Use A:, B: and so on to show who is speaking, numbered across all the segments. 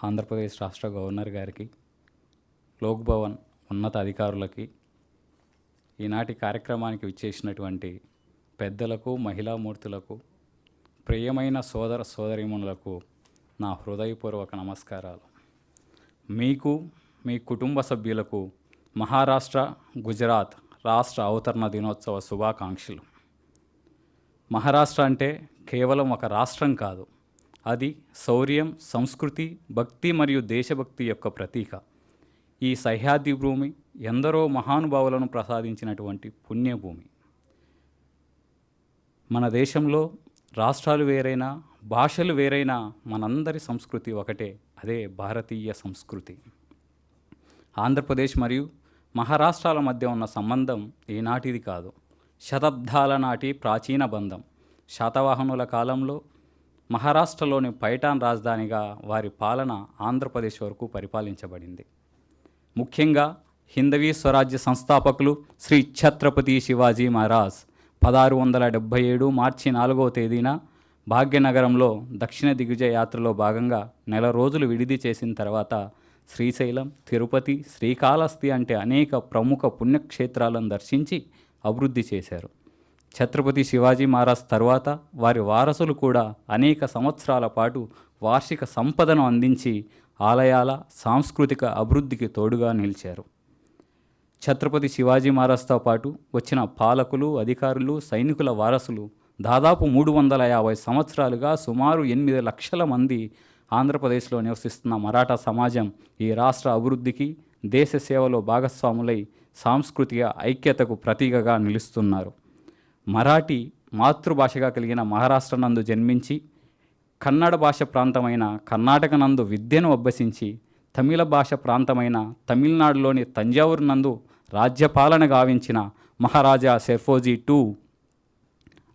A: ఆంధ్రప్రదేశ్ రాష్ట్ర గవర్నర్ గారికి, లోక్ భవన్ ఉన్నత అధికారులకి, ఈనాటి కార్యక్రమానికి విచ్చేసినటువంటి పెద్దలకు, మహిళామూర్తులకు, ప్రియమైన సోదర సోదరీమణులకు నా హృదయపూర్వక నమస్కారాలు. మీకు, మీ కుటుంబ సభ్యులకు మహారాష్ట్ర, గుజరాత్ రాష్ట్ర అవతరణ దినోత్సవ శుభాకాంక్షలు. మహారాష్ట్ర అంటే కేవలం ఒక రాష్ట్రం కాదు, అది శౌర్యం, సంస్కృతి, భక్తి మరియు దేశభక్తి యొక్క ప్రతీక. ఈ సహ్యాద్రి భూమి ఎందరో మహానుభావులను ప్రసాదించినటువంటి పుణ్యభూమి. మన దేశంలో రాష్ట్రాలు వేరైనా, భాషలు వేరైనా మనందరి సంస్కృతి ఒకటే, అదే భారతీయ సంస్కృతి. ఆంధ్రప్రదేశ్ మరియు మహారాష్ట్రాల మధ్య ఉన్న సంబంధం ఈనాటిది కాదు, శతాబ్దాల నాటి ప్రాచీన బంధం. శాతవాహనుల కాలంలో మహారాష్ట్రలోని పైఠాన్ రాజధానిగా వారి పాలన ఆంధ్రప్రదేశ్ వరకు పరిపాలించబడింది. ముఖ్యంగా హిందవీ స్వరాజ్య సంస్థాపకులు శ్రీ ఛత్రపతి శివాజీ మహారాజ్ 1677 మార్చి 4వ తేదీన భాగ్యనగరంలో దక్షిణ దిగ్విజయ యాత్రలో భాగంగా నెల రోజులు విడిది చేసిన తర్వాత శ్రీశైలం, తిరుపతి, శ్రీకాళహస్తి అంటే అనేక ప్రముఖ పుణ్యక్షేత్రాలను దర్శించి అభివృద్ధి చేశారు. ఛత్రపతి శివాజీ మహారాజ్ తర్వాత వారి వారసులు కూడా అనేక సంవత్సరాల పాటు వార్షిక సంపదను అందించి ఆలయాల సాంస్కృతిక అభివృద్ధికి తోడుగా నిలిచారు. ఛత్రపతి శివాజీ మహారాజ్తో పాటు వచ్చిన పాలకులు, అధికారులు, సైనికుల వారసులు దాదాపు 350 సంవత్సరాలుగా సుమారు 8 లక్షల మంది ఆంధ్రప్రదేశ్లో నివసిస్తున్న మరాఠా సమాజం ఈ రాష్ట్ర అభివృద్ధికి, దేశ సేవలో భాగస్వాములై సాంస్కృతిక ఐక్యతకు ప్రతీకగా నిలుస్తున్నారు. మరాఠీ మాతృభాషగా కలిగిన మహారాష్ట్ర నందు జన్మించి, కన్నడ భాష ప్రాంతమైన కర్ణాటక నందు విద్యను అభ్యసించి, తమిళ భాష ప్రాంతమైన తమిళనాడులోని తంజావూరు నందు రాజ్యపాలన గావించిన మహారాజా సెర్ఫోజీ II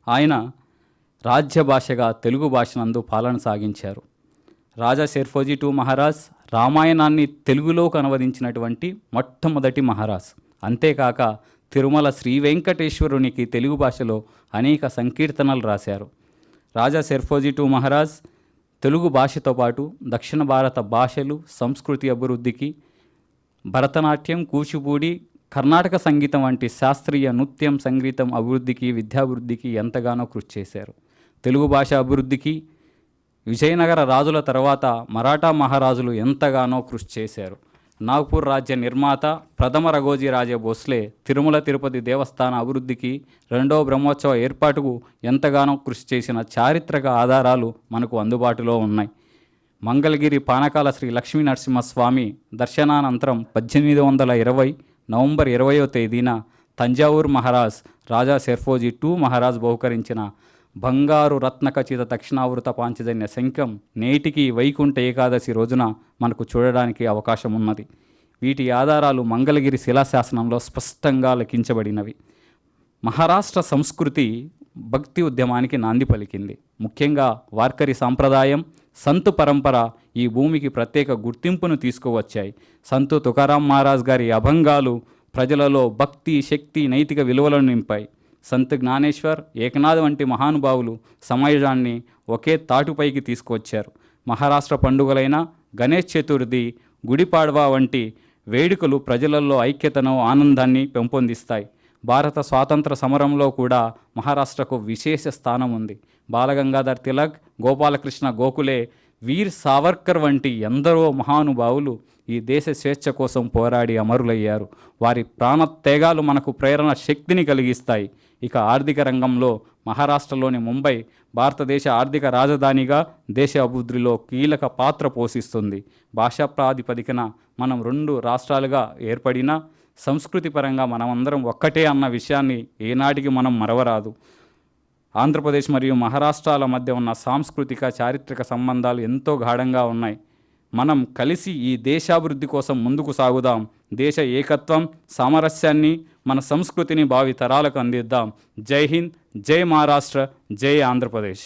A: ఆయన రాజ్య భాషగా తెలుగు భాష నందు పాలన సాగించారు. రాజా సెర్ఫోజీ II మహారాజ్ రామాయణాన్ని తెలుగులోకి అనువదించినటువంటి మొట్టమొదటి మహారాజ్. అంతేకాక తిరుమల శ్రీ వెంకటేశ్వరునికి తెలుగు భాషలో అనేక సంకీర్తనలు రాశారు. రాజా సెర్ఫోజీ II మహారాజ్ తెలుగు భాషతో పాటు దక్షిణ భారత భాషలు, సంస్కృతి అభివృద్ధికి, భరతనాట్యం, కూచిపూడి, కర్ణాటక సంగీతం వంటి శాస్త్రీయ నృత్యం, సంగీతం అభివృద్ధికి, విద్యాభివృద్ధికి ఎంతగానో కృషి చేశారు. తెలుగు భాష అభివృద్ధికి విజయనగర రాజుల తర్వాత మరాఠా మహారాజులు ఎంతగానో కృషి చేశారు. నాగ్పూర్ రాజ్య నిర్మాత ప్రథమ రఘోజీ రాజే భోస్లే తిరుమల తిరుపతి దేవస్థాన అభివృద్ధికి, 2వ బ్రహ్మోత్సవ ఏర్పాటుకు ఎంతగానో కృషి చేసిన చారిత్రక ఆధారాలు మనకు అందుబాటులో ఉన్నాయి. మంగళగిరి పానకాల శ్రీ లక్ష్మీ నరసింహస్వామి దర్శనానంతరం 1820 నవంబర్ 20వ తేదీన తంజావూరు మహారాజ్ రాజా సెర్ఫోజీ II మహారాజ్ బహుకరించిన బంగారు రత్నఖచిత దక్షిణావృత పాంచజన్య శంఖం నేటికి వైకుంఠ ఏకాదశి రోజున మనకు చూడడానికి అవకాశం ఉన్నది. వీటి ఆధారాలు మంగళగిరి శిలాశాసనంలో స్పష్టంగా లిఖించబడినవి. మహారాష్ట్ర సంస్కృతి భక్తి ఉద్యమానికి నాంది పలికింది. ముఖ్యంగా వార్కరి సాంప్రదాయం, సంతు పరంపర ఈ భూమికి ప్రత్యేక గుర్తింపును తీసుకువచ్చాయి. సంతు తుకారాం మహారాజ్ గారి అభంగాలు ప్రజలలో భక్తి, శక్తి, నైతిక విలువలను నింపాయి. సంత్ జ్ఞానేశ్వర్, ఏకనాథ్ వంటి మహానుభావులు సమాజాన్ని ఒకే తాటుపైకి తీసుకువచ్చారు. మహారాష్ట్ర పండుగలైన గణేష్ చతుర్థి, గుడిపాడ్వా వంటి వేడుకలు ప్రజలలో ఐక్యతను, ఆనందాన్ని పెంపొందిస్తాయి. భారత స్వాతంత్ర సమరంలో కూడా మహారాష్ట్రకు విశేష స్థానం ఉంది. బాలగంగాధర్ తిలక్, గోపాలకృష్ణ గోఖలే, వీర్ సావర్కర్ వంటి ఎందరో మహానుభావులు ఈ దేశ స్వేచ్ఛ కోసం పోరాడి అమరులయ్యారు. వారి ప్రాణత్యాగాలు మనకు ప్రేరణ శక్తిని కలిగిస్తాయి. ఇక ఆర్థిక రంగంలో మహారాష్ట్రలోని ముంబై భారతదేశ ఆర్థిక రాజధానిగా దేశ అభివృద్ధిలో కీలక పాత్ర పోషిస్తుంది. భాషా ప్రాతిపదికన మనం 2 రాష్ట్రాలుగా ఏర్పడినా సంస్కృతి పరంగా మనమందరం ఒక్కటే అన్న విషయాన్ని ఏనాటికి మనం మరవరాదు. ఆంధ్రప్రదేశ్ మరియు మహారాష్ట్రాల మధ్య ఉన్న సాంస్కృతిక, చారిత్రక సంబంధాలు ఎంతో గాఢంగా ఉన్నాయి. మనం కలిసి ఈ దేశాభివృద్ధి కోసం ముందుకు సాగుదాం. దేశ ఏకత్వం, సామరస్యాన్ని, మన సంస్కృతిని భావి తరాలకు అందిద్దాం. జై హింద్, జై మహారాష్ట్ర, జై ఆంధ్రప్రదేశ్.